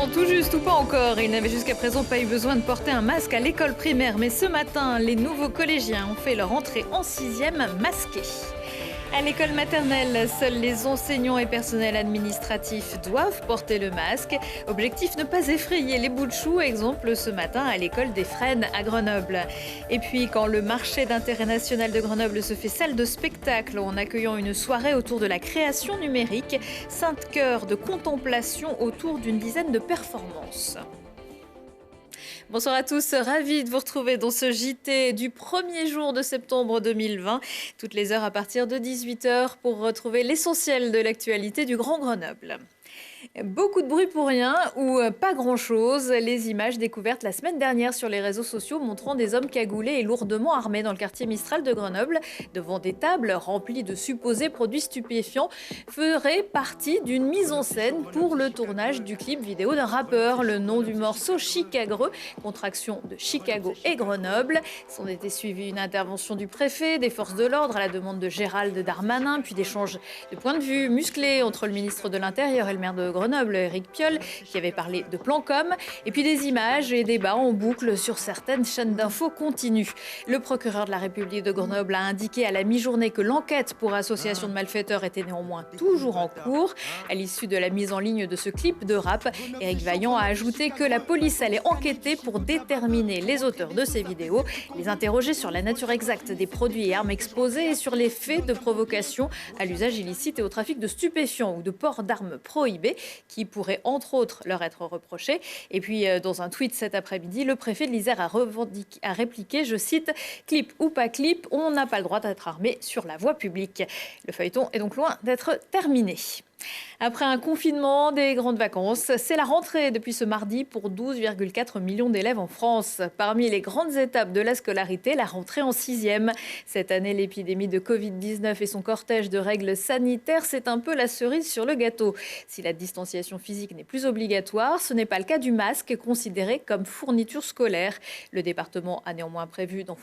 ans, tout juste ou pas encore. Ils n'avaient jusqu'à présent pas eu besoin de porter un masque à l'école primaire. Mais ce matin, les nouveaux collégiens ont fait leur entrée en 6e masqués. À l'école maternelle, seuls les enseignants et personnels administratifs doivent porter le masque. Objectif, ne pas effrayer les bouts de chou, exemple ce matin à l'école des Fresnes à Grenoble. Et puis quand le marché d'intérêt national de Grenoble se fait salle de spectacle en accueillant une soirée autour de la création numérique, sainte cœur de contemplation autour d'une dizaine de performances. Bonsoir à tous, ravi de vous retrouver dans ce JT du premier jour de septembre 2020. Toutes les heures à partir de 18h pour retrouver l'essentiel de l'actualité du Grand Grenoble. Beaucoup de bruit pour rien ou pas grand-chose. Les images découvertes la semaine dernière sur les réseaux sociaux montrant des hommes cagoulés et lourdement armés dans le quartier Mistral de Grenoble devant des tables remplies de supposés produits stupéfiants feraient partie d'une mise en scène pour le tournage du clip vidéo d'un rappeur. Le nom du morceau, Chicagreux, contraction de Chicago et Grenoble. S'en était suivi une intervention du préfet, des forces de l'ordre à la demande de Gérald Darmanin, puis d'échanges de points de vue musclés entre le ministre de l'Intérieur et le maire de Grenoble, Éric Piolle, qui avait parlé de plan com, et puis des images et débats en boucle sur certaines chaînes d'infos continues. Le procureur de la République de Grenoble a indiqué à la mi-journée que l'enquête pour association de malfaiteurs était néanmoins toujours en cours. À l'issue de la mise en ligne de ce clip de rap, Éric Vaillant a ajouté que la police allait enquêter pour déterminer les auteurs de ces vidéos, les interroger sur la nature exacte des produits et armes exposés et sur les faits de provocation à l'usage illicite et au trafic de stupéfiants ou de port d'armes prohibées, qui pourrait entre autres leur être reproché. Et puis dans un tweet cet après-midi, le préfet de l'Isère a répliqué, je cite, « Clip ou pas clip, on n'a pas le droit d'être armé sur la voie publique ». Le feuilleton est donc loin d'être terminé. Après un confinement, des grandes vacances, c'est la rentrée depuis ce mardi pour 12,4 millions d'élèves en France. Parmi les grandes étapes de la scolarité, la rentrée en 6e. Cette année, l'épidémie de Covid-19 et son cortège de règles sanitaires, c'est un peu la cerise sur le gâteau. Si la distanciation physique n'est plus obligatoire, ce n'est pas le cas du masque, considéré comme fourniture scolaire. Le département a néanmoins prévu d'en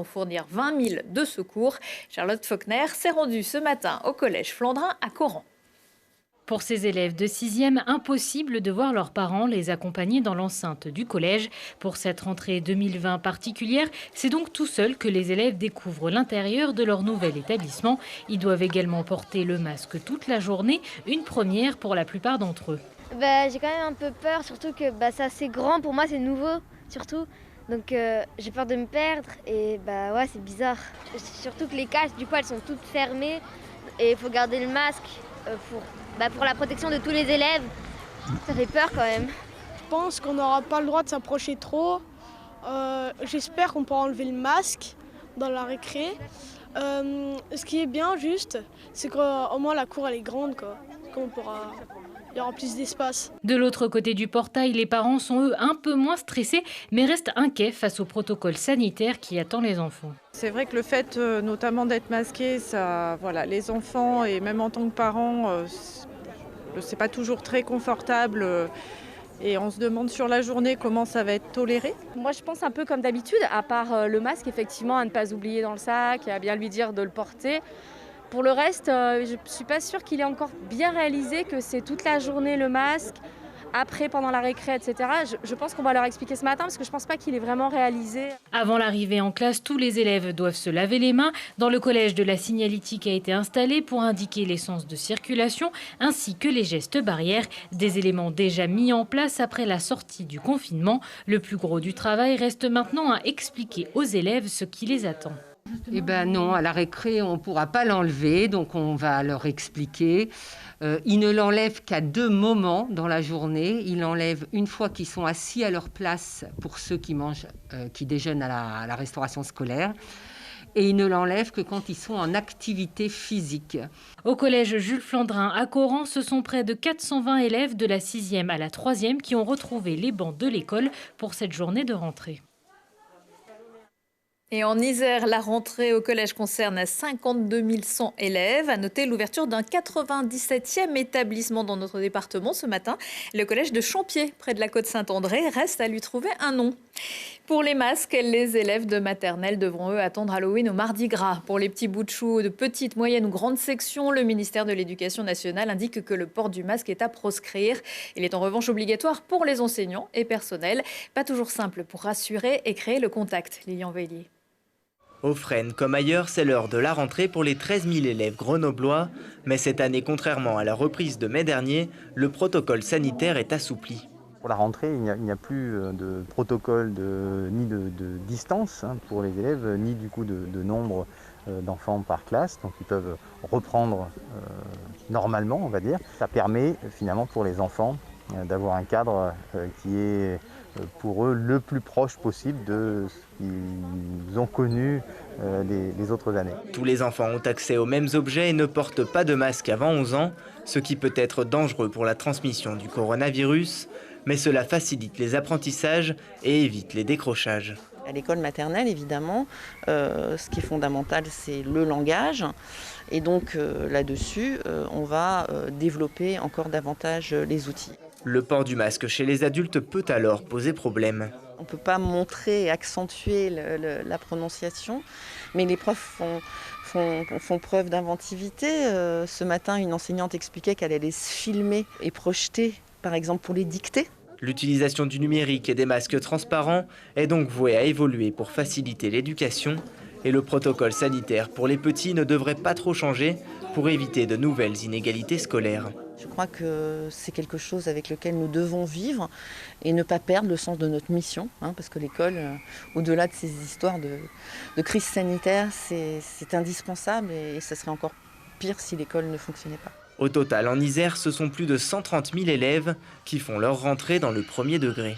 fournir 20 000 de secours. Charlotte Faulkner s'est rendue ce matin au collège Flandrin à Coran. Pour ces élèves de 6e, impossible de voir leurs parents les accompagner dans l'enceinte du collège. Pour cette rentrée 2020 particulière, c'est donc tout seul que les élèves découvrent l'intérieur de leur nouvel établissement. Ils doivent également porter le masque toute la journée, une première pour la plupart d'entre eux. J'ai quand même un peu peur, surtout que c'est assez grand, pour moi c'est nouveau surtout. Donc j'ai peur de me perdre et ouais, c'est bizarre. Surtout que les classes du coup elles sont toutes fermées et il faut garder le masque pour la protection de tous les élèves. Ça fait peur quand même. Je pense qu'on n'aura pas le droit de s'approcher trop. J'espère qu'on pourra enlever le masque dans la récré. Ce qui est bien juste, c'est qu'au moins la cour elle est grande, quoi. Il y aura plus d'espace. De l'autre côté du portail, les parents sont eux un peu moins stressés, mais restent inquiets face au protocole sanitaire qui attend les enfants. C'est vrai que le fait notamment d'être masqué, les enfants et même en tant que parents, c'est pas toujours très confortable. Et on se demande sur la journée comment ça va être toléré. Moi je pense un peu comme d'habitude, à part le masque effectivement, à ne pas oublier dans le sac et à bien lui dire de le porter. Pour le reste, je ne suis pas sûre qu'il ait encore bien réalisé que c'est toute la journée le masque, après, pendant la récré, etc. Je pense qu'on va leur expliquer ce matin parce que je ne pense pas qu'il ait vraiment réalisé. Avant l'arrivée en classe, tous les élèves doivent se laver les mains. Dans le collège de la signalétique a été installé pour indiquer les sens de circulation ainsi que les gestes barrières. Des éléments déjà mis en place après la sortie du confinement. Le plus gros du travail reste maintenant à expliquer aux élèves ce qui les attend. Eh bien non, à la récré, on ne pourra pas l'enlever, donc on va leur expliquer. Ils ne l'enlèvent qu'à 2 moments dans la journée. Ils l'enlèvent une fois qu'ils sont assis à leur place pour ceux qui déjeunent à la restauration scolaire. Et ils ne l'enlèvent que quand ils sont en activité physique. Au collège Jules Flandrin à Coran, ce sont près de 420 élèves de la 6e à la 3e qui ont retrouvé les bancs de l'école pour cette journée de rentrée. Et en Isère, la rentrée au collège concerne 52 100 élèves. À noter l'ouverture d'un 97e établissement dans notre département ce matin. Le collège de Champier, près de la côte Saint-André, reste à lui trouver un nom. Pour les masques, les élèves de maternelle devront eux attendre Halloween au Mardi Gras. Pour les petits bouts de chou de petite, moyenne ou grande section, le ministère de l'Éducation nationale indique que le port du masque est à proscrire. Il est en revanche obligatoire pour les enseignants et personnels. Pas toujours simple pour rassurer et créer le contact. Lilian Veillier. Au Fresnes, comme ailleurs, c'est l'heure de la rentrée pour les 13 000 élèves grenoblois. Mais cette année, contrairement à la reprise de mai dernier, le protocole sanitaire est assoupli. Pour la rentrée, il n'y a plus de protocole ni de distance pour les élèves, ni du coup de nombre d'enfants par classe. Donc ils peuvent reprendre normalement, on va dire. Ça permet finalement pour les enfants d'avoir un cadre qui est pour eux le plus proche possible de ce qu'ils ont connu les autres années. Tous les enfants ont accès aux mêmes objets et ne portent pas de masque avant 11 ans, ce qui peut être dangereux pour la transmission du coronavirus. Mais cela facilite les apprentissages et évite les décrochages. À l'école maternelle, évidemment, ce qui est fondamental, c'est le langage. Et donc là-dessus, on va développer encore davantage les outils. Le port du masque chez les adultes peut alors poser problème. On ne peut pas montrer et accentuer la prononciation, mais les profs font preuve d'inventivité. Ce matin, une enseignante expliquait qu'elle allait se filmer et projeter, par exemple pour les dictées. L'utilisation du numérique et des masques transparents est donc vouée à évoluer pour faciliter l'éducation. Et le protocole sanitaire pour les petits ne devrait pas trop changer pour éviter de nouvelles inégalités scolaires. Je crois que c'est quelque chose avec lequel nous devons vivre et ne pas perdre le sens de notre mission, parce que l'école, au-delà de ces histoires de crise sanitaire, c'est indispensable et ça serait encore pire si l'école ne fonctionnait pas. Au total, en Isère, ce sont plus de 130 000 élèves qui font leur rentrée dans le premier degré.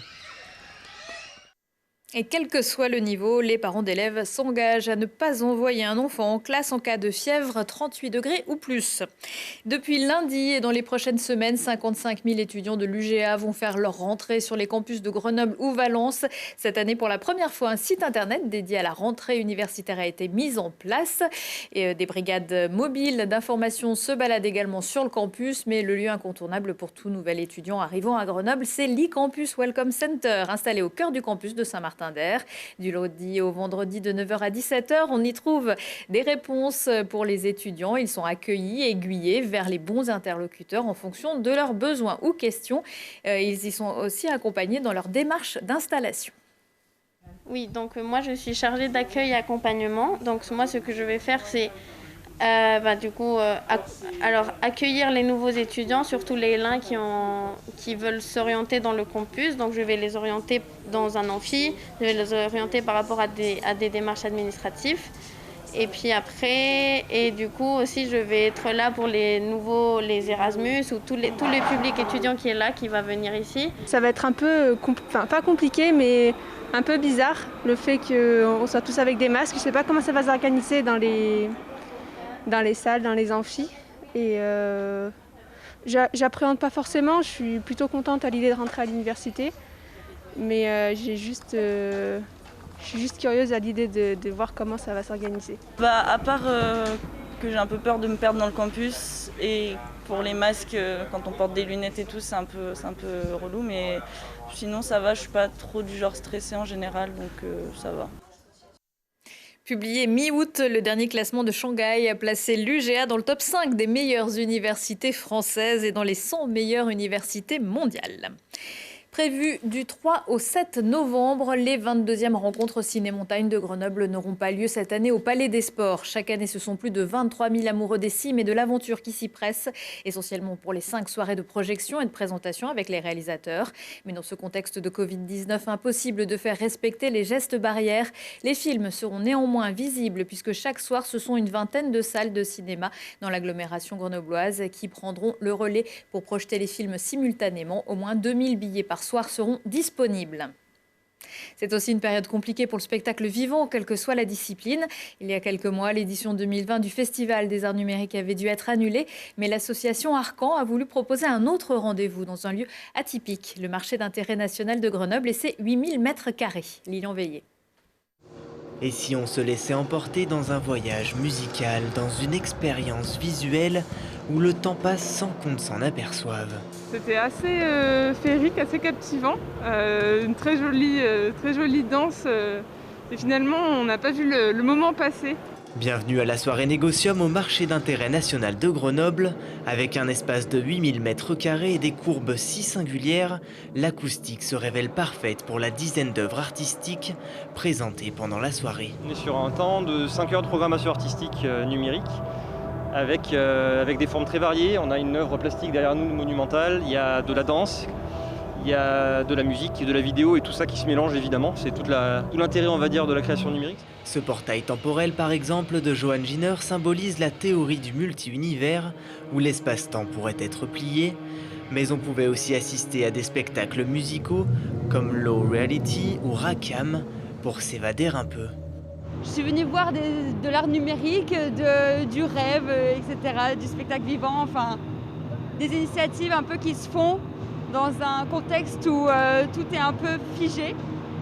Et quel que soit le niveau, les parents d'élèves s'engagent à ne pas envoyer un enfant en classe en cas de fièvre 38 degrés ou plus. Depuis lundi et dans les prochaines semaines, 55 000 étudiants de l'UGA vont faire leur rentrée sur les campus de Grenoble ou Valence. Cette année, pour la première fois, un site internet dédié à la rentrée universitaire a été mis en place. Et des brigades mobiles d'information se baladent également sur le campus. Mais le lieu incontournable pour tout nouvel étudiant arrivant à Grenoble, c'est l'e-Campus Welcome Center, installé au cœur du campus de Saint-Martin. Du lundi au vendredi de 9h à 17h, on y trouve des réponses pour les étudiants. Ils sont accueillis, aiguillés vers les bons interlocuteurs en fonction de leurs besoins ou questions. Ils y sont aussi accompagnés dans leur démarche d'installation. Oui, donc moi je suis chargée d'accueil et accompagnement. Donc moi ce que je vais faire c'est accueillir les nouveaux étudiants, surtout les LIN qui veulent s'orienter dans le campus. Donc je vais les orienter dans un amphi, je vais les orienter par rapport à des démarches administratives. Et puis après, et du coup aussi je vais être là pour les nouveaux, les Erasmus ou tous les publics étudiants qui est là, qui va venir ici. Ça va être un peu, pas compliqué, mais un peu bizarre, le fait qu'on soit tous avec des masques. Je ne sais pas comment ça va s'organiser dans les salles, dans les amphis. Et j'appréhende pas forcément, je suis plutôt contente à l'idée de rentrer à l'université. Mais je suis juste curieuse à l'idée de voir comment ça va s'organiser. À part que j'ai un peu peur de me perdre dans le campus et pour les masques, quand on porte des lunettes et tout, c'est un peu relou. Mais sinon ça va, je suis pas trop du genre stressée en général, donc ça va. Publié mi-août, le dernier classement de Shanghai a placé l'UGA dans le top 5 des meilleures universités françaises et dans les 100 meilleures universités mondiales. Prévues du 3 au 7 novembre, les 22e rencontres Ciné-Montagne de Grenoble n'auront pas lieu cette année au Palais des Sports. Chaque année, ce sont plus de 23 000 amoureux des cimes et de l'aventure qui s'y pressent, essentiellement pour les 5 soirées de projection et de présentation avec les réalisateurs. Mais dans ce contexte de Covid-19, impossible de faire respecter les gestes barrières. Les films seront néanmoins visibles puisque chaque soir, ce sont une vingtaine de salles de cinéma dans l'agglomération grenobloise qui prendront le relais pour projeter les films simultanément. Au moins 2000 billets par soir seront disponibles. C'est aussi une période compliquée pour le spectacle vivant, quelle que soit la discipline. Il y a quelques mois, l'édition 2020 du Festival des Arts Numériques avait dû être annulée, mais l'association Arcan a voulu proposer un autre rendez-vous dans un lieu atypique, le marché d'intérêt national de Grenoble et ses 8000 mètres carrés. Lilian Veillier. Et si on se laissait emporter dans un voyage musical, dans une expérience visuelle où le temps passe sans qu'on s'en aperçoive? C'était assez féerique, assez captivant, une très jolie danse et finalement on n'a pas vu le moment passer. Bienvenue à la soirée Négocium au marché d'intérêt national de Grenoble. Avec un espace de 8000 m² et des courbes si singulières, l'acoustique se révèle parfaite pour la dizaine d'œuvres artistiques présentées pendant la soirée. On est sur un temps de 5 heures de programmation artistique numérique avec des formes très variées. On a une œuvre plastique derrière nous monumentale, il y a de la danse, il y a de la musique, de la vidéo et tout ça qui se mélange évidemment. C'est tout l'intérêt, on va dire, de la création numérique. Ce portail temporel, par exemple, de Johan Ginner symbolise la théorie du multi-univers où l'espace-temps pourrait être plié, mais on pouvait aussi assister à des spectacles musicaux comme Low Reality ou Rackham pour s'évader un peu. Je suis venue voir de l'art numérique, du rêve, etc., du spectacle vivant, enfin des initiatives un peu qui se font dans un contexte où tout est un peu figé.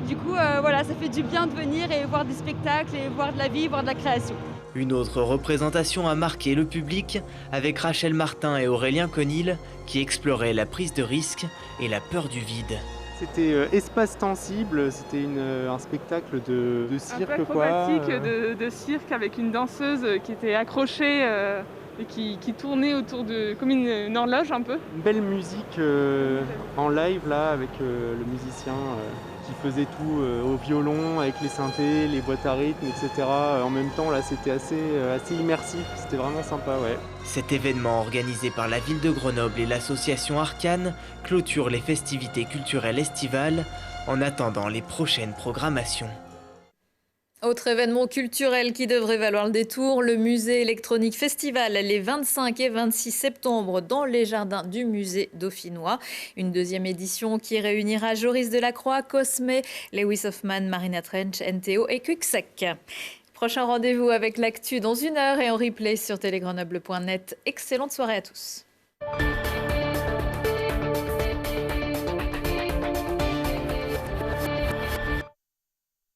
Du coup, voilà, ça fait du bien de venir et voir des spectacles et voir de la vie, voir de la création. Une autre représentation a marqué le public avec Rachel Martin et Aurélien Conil qui exploraient la prise de risque et la peur du vide. C'était espace tensible, c'était un spectacle de cirque. Un peu acrobatique de cirque avec une danseuse qui était accrochée et qui tournait autour comme une horloge un peu. Une belle musique en live là avec le musicien qui faisait tout au violon avec les synthés, les boîtes à rythme, etc. En même temps là c'était assez immersif, c'était vraiment sympa, ouais. Cet événement organisé par la ville de Grenoble et l'association Arcane clôture les festivités culturelles estivales en attendant les prochaines programmations. Autre événement culturel qui devrait valoir le détour, le musée électronique festival les 25 et 26 septembre dans les jardins du musée dauphinois. Une deuxième édition qui réunira Joris Delacroix, Cosme, Lewis Hoffman, Marina Trench, NTO et Cuxac. Prochain rendez-vous avec l'actu dans 1 heure et en replay sur télégrenoble.net. Excellente soirée à tous.